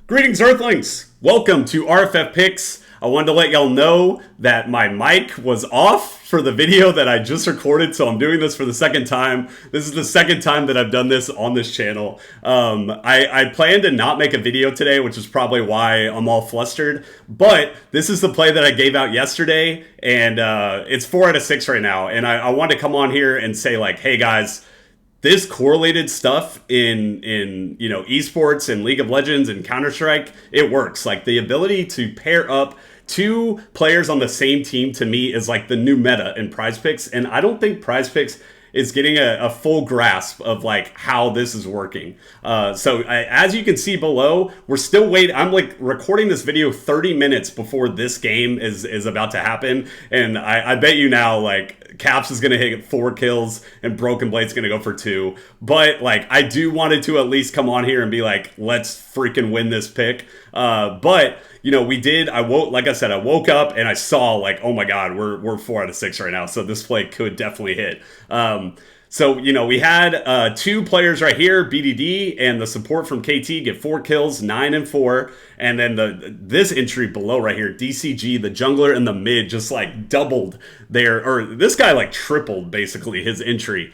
Greetings, Earthlings! Welcome to RFF Picks. I wanted to let y'all know that my mic was off for the video that I just recorded, so I'm doing this for the second time. This is the second time that I've done this on this channel. I planned to not make a video today, which is probably why I'm all flustered, but this is the play that I gave out yesterday, and it's 4 out of 6 right now, and I wanted to come on here and say, like, hey guys, this correlated stuff in esports and League of Legends and Counter-Strike, it works. Like, the ability to pair up two players on the same team, to me, is like the new meta in Prize Picks, and I don't think Prize Picks is getting a full grasp of like how this is working. As you can see below, we're still waiting. I'm like recording this video 30 minutes before this game is about to happen, and I bet you now, like, Caps is going to hit 4 kills and Broken Blade's going to go for 2. But like, I do wanted to at least come on here and be like, let's freaking win this pick. But you know, we did. Like I said, I woke up and I saw, like, oh my God, we're 4 out of 6 right now. So this play could definitely hit. So, you know, we had 2 players right here, BDD and the support from KT, get 4 kills, 9 and 4. And then this entry below right here, DCG, the jungler and the mid, just like doubled this guy like tripled basically his entry.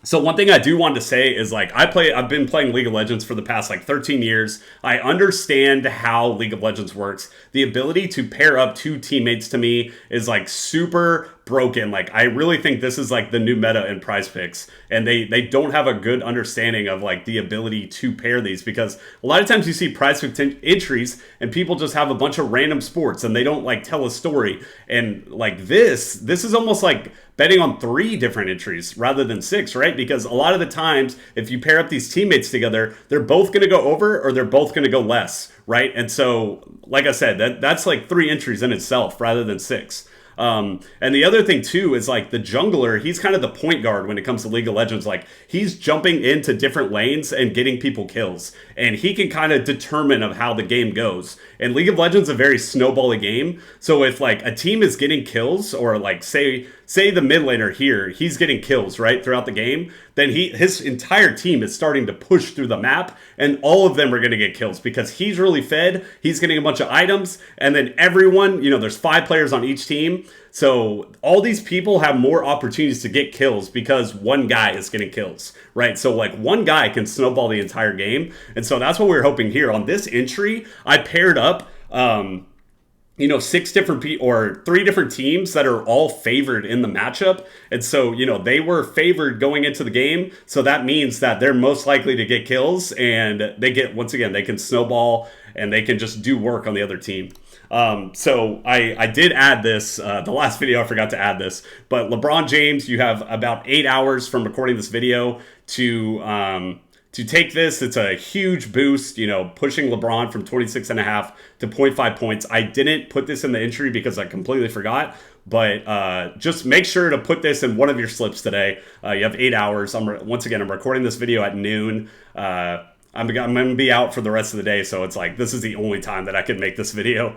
So one thing I do want to say is, like, I've been playing League of Legends for the past like 13 years. I understand how League of Legends works. The ability to pair up 2 teammates, to me, is like super broken. Like, I really think this is like the new meta in Prize Picks, and they don't have a good understanding of like the ability to pair these, because a lot of times you see Prize Picks entries and people just have a bunch of random sports and they don't like tell a story. And like this is almost like betting on 3 different entries rather than 6, right? Because a lot of the times, if you pair up these teammates together, they're both going to go over or they're both going to go less, right? And so, like I said, that's like 3 entries in itself rather than 6. And the other thing too is, like, the jungler, he's kind of the point guard when it comes to League of Legends. Like, he's jumping into different lanes and getting people kills, and he can kind of determine of how the game goes. And League of Legends is a very snowbally game, so if like a team is getting kills, or like say the mid laner here, he's getting kills right throughout the game, then his entire team is starting to push through the map, and all of them are going to get kills because he's really fed. He's getting a bunch of items, and then everyone, you know, there's 5 players on each team. So all these people have more opportunities to get kills because one guy is getting kills, right? So like one guy can snowball the entire game. And so that's what we're hoping here. On this entry, I paired up, 6 different or 3 different teams that are all favored in the matchup. And so, you know, they were favored going into the game. So that means that they're most likely to get kills, and they get, once again, they can snowball and they can just do work on the other team. So I did add this, the last video I forgot to add this, but LeBron James, you have about 8 hours from recording this video to take this. It's a huge boost, you know, pushing LeBron from 26.5 to 0.5 points. I didn't put this in the entry because I completely forgot, but just make sure to put this in one of your slips today. You have 8 hours. I'm recording this video at noon. I'm going to be out for the rest of the day, so it's like this is the only time that I can make this video.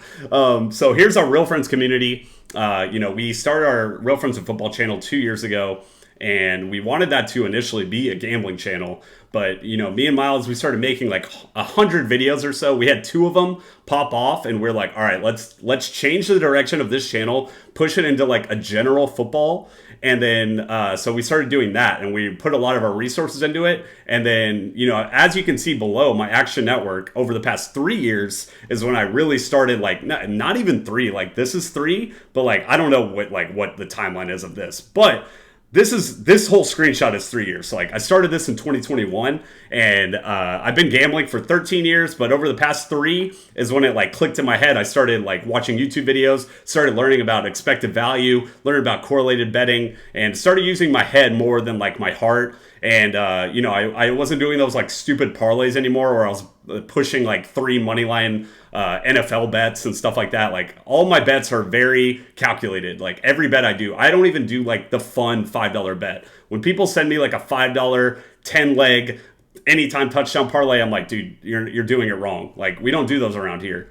So here's our Real Friends community. We started our Real Friends of Football channel 2 years ago, and we wanted that to initially be a gambling channel. But, you know, me and Miles, we started making like 100 videos or so. We had 2 of them pop off, and we're like, all right, let's change the direction of this channel, push it into like a general football. And then, so we started doing that, and we put a lot of our resources into it. And then, you know, as you can see below, my Action Network over the past 3 years is when I really started, like, not even 3, like this is 3, but like, I don't know what the timeline is of this, but this whole screenshot is 3 years. So like, I started this in 2021, and I've been gambling for 13 years, but over the past 3 is when it like clicked in my head. I started like watching YouTube videos, started learning about expected value, learned about correlated betting, and started using my head more than like my heart. And I wasn't doing those like stupid parlays anymore, where I was pushing like 3 money line NFL bets and stuff like that. Like, all my bets are very calculated. Like, every bet I do, I don't even do like the fun $5 bet. When people send me like a $5 10 leg anytime touchdown parlay, I'm like, dude, you're doing it wrong. Like, we don't do those around here.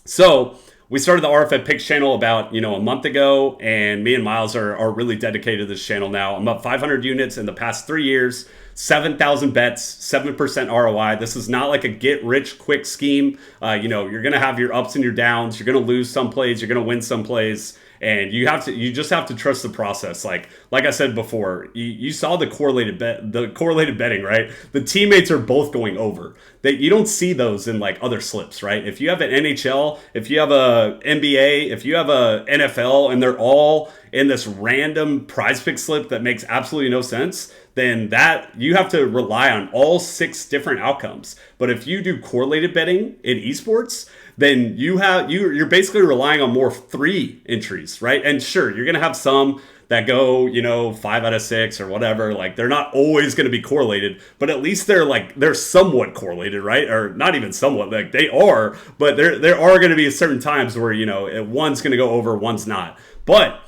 So we started the RFF Picks channel about, a month ago, and me and Miles are really dedicated to this channel now. I'm up 500 units in the past 3 years, 7,000 bets, 7% ROI. This is not like a get rich quick scheme. You're going to have your ups and your downs. You're going to lose some plays. You're going to win some plays. And you just have to trust the process. Like I said before, you saw the correlated betting, right? The teammates are both going over. You don't see those in like other slips, right? If you have an NHL, if you have a NBA, if you have a NFL, and they're all in this random prize pick slip that makes absolutely no sense, then that you have to rely on all 6 different outcomes. But if you do correlated betting in esports, then you're basically relying on more 3 entries, right? And sure, you're gonna have some that go, 5 out of 6 or whatever. Like they're not always gonna be correlated, but at least they're somewhat correlated, right? Or not even somewhat, like they are, but there are gonna be certain times where one's gonna go over, one's not. But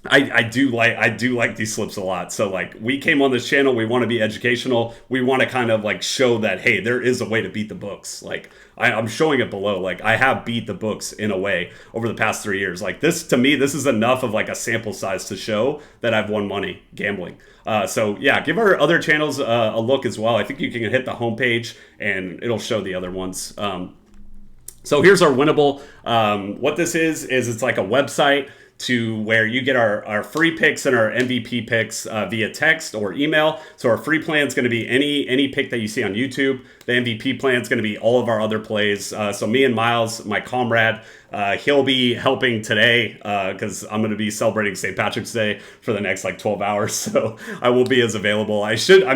I do like these slips a lot. So like we came on this channel, we want to be educational. We want to kind of like show that, hey, there is a way to beat the books. Like I'm showing it below. Like I have beat the books in a way over the past 3 years. Like this, to me, this is enough of like a sample size to show that I've won money gambling. So yeah, give our other channels a look as well. I think you can hit the homepage and it'll show the other ones. So here's our winnable. What this is it's like a website to where you get our free picks and our MVP picks via text or email. So our free plan is going to be any pick that you see on YouTube. The MVP plan is going to be all of our other plays. So me and Miles, my comrade, he'll be helping today because I'm going to be celebrating St. Patrick's Day for the next like 12 hours. So I won't be as available. I should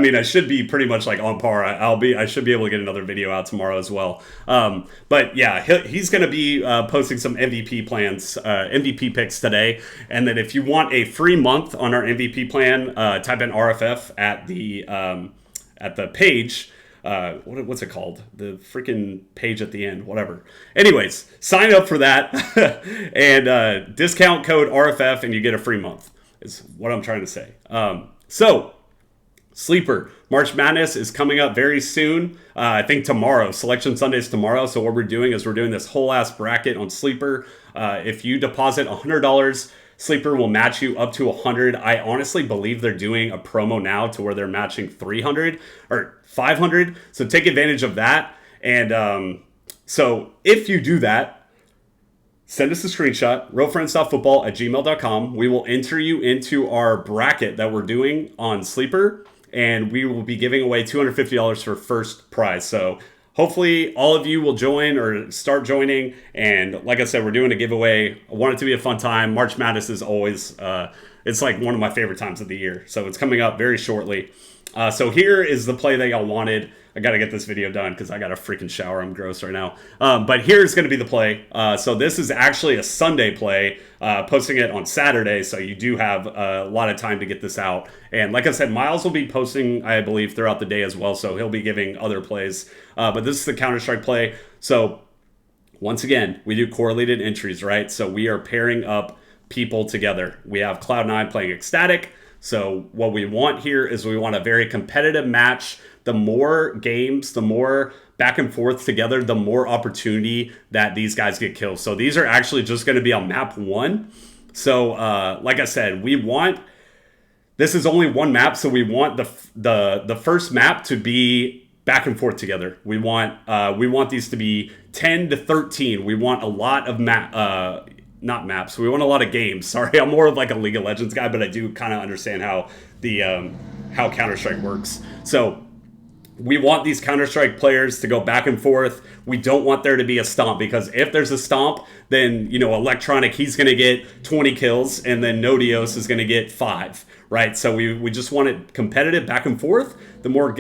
be pretty much like on par. I should be able to get another video out tomorrow as well. But yeah, he's going to be posting some MVP plans, MVP picks today. And then if you want a free month on our MVP plan, type in RFF at the page. What's it called? The freaking page at the end, whatever. Anyways, sign up for that and discount code RFF and you get a free month is what I'm trying to say. So Sleeper, March Madness is coming up very soon. I think tomorrow, Selection Sunday is tomorrow. So what we're doing is we're doing this whole ass bracket on Sleeper. If you deposit $100, Sleeper will match you up to 100. I honestly believe they're doing a promo now to where they're matching 300 or 500. So take advantage of that. And so if you do that, send us a screenshot, realfriends.football@gmail.com. We will enter you into our bracket that we're doing on Sleeper, and we will be giving away $250 for first prize. So hopefully all of you will join or start joining. And like I said, we're doing a giveaway. I want it to be a fun time. March Madness is always, it's like one of my favorite times of the year. So it's coming up very shortly. So here is the play that y'all wanted. I got to get this video done because I got a freaking shower. I'm gross right now. But here's going to be the play. So this is actually a Sunday play, posting it on Saturday. So you do have a lot of time to get this out. And like I said, Miles will be posting, I believe, throughout the day as well. So he'll be giving other plays. But this is the Counter-Strike play. So once again, we do correlated entries, right? So we are pairing up people together. We have Cloud9 playing Ecstatic. So what we want here is we want a very competitive match. The more games, the more back and forth together, the more opportunity that these guys get kills. So these are actually just going to be on map 1. So like I said, this is only one map. So we want the first map to be back and forth together. We want these to be 10 to 13. We want a lot of not maps. We want a lot of games. Sorry, I'm more of like a League of Legends guy, but I do kind of understand how how Counter-Strike works. So we want these Counter-Strike players to go back and forth. We don't want there to be a stomp, because if there's a stomp, then Electronic, he's going to get 20 kills, and then Nodios is going to get 5. Right? So we just want it competitive back and forth. The more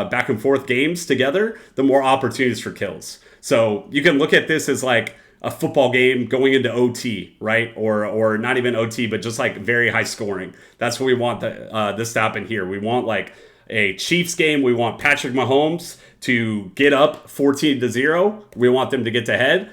back and forth games together, the more opportunities for kills. So you can look at this as like a football game going into OT, right? Or not even OT, but just like very high scoring. That's what we want this to happen here. We want like a Chiefs game. We want Patrick Mahomes to get up 14-0. We want them to get ahead,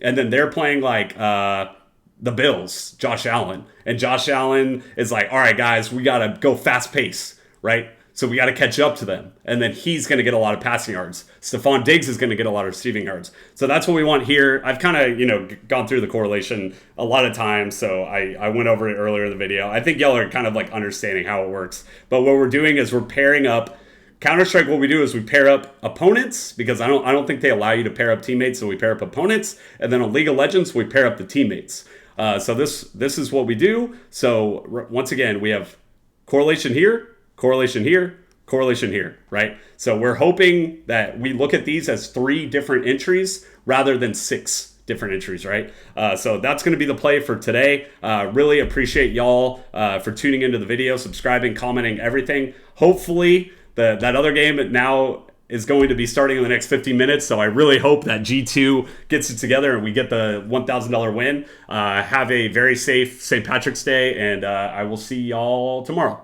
and then they're playing like the Bills, Josh Allen. And Josh Allen is like, all right, guys, we got to go fast pace, right? So we got to catch up to them. And then he's going to get a lot of passing yards. Stephon Diggs is going to get a lot of receiving yards. So that's what we want here. I've kind of, gone through the correlation a lot of times. So I went over it earlier in the video. I think y'all are kind of like understanding how it works. But what we're doing is we're pairing up. Counter-Strike, what we do is we pair up opponents, because I don't think they allow you to pair up teammates, so we pair up opponents. And then on League of Legends, we pair up the teammates. So this is what we do. So once again, we have correlation here, correlation here, correlation here, right? So we're hoping that we look at these as 3 different entries rather than 6 different entries, right? So that's going to be the play for today. Really appreciate y'all for tuning into the video, subscribing, commenting, everything. Hopefully that other game now is going to be starting in the next 15 minutes. So I really hope that G2 gets it together and we get the $1,000 win. Have a very safe St. Patrick's Day, and I will see y'all tomorrow.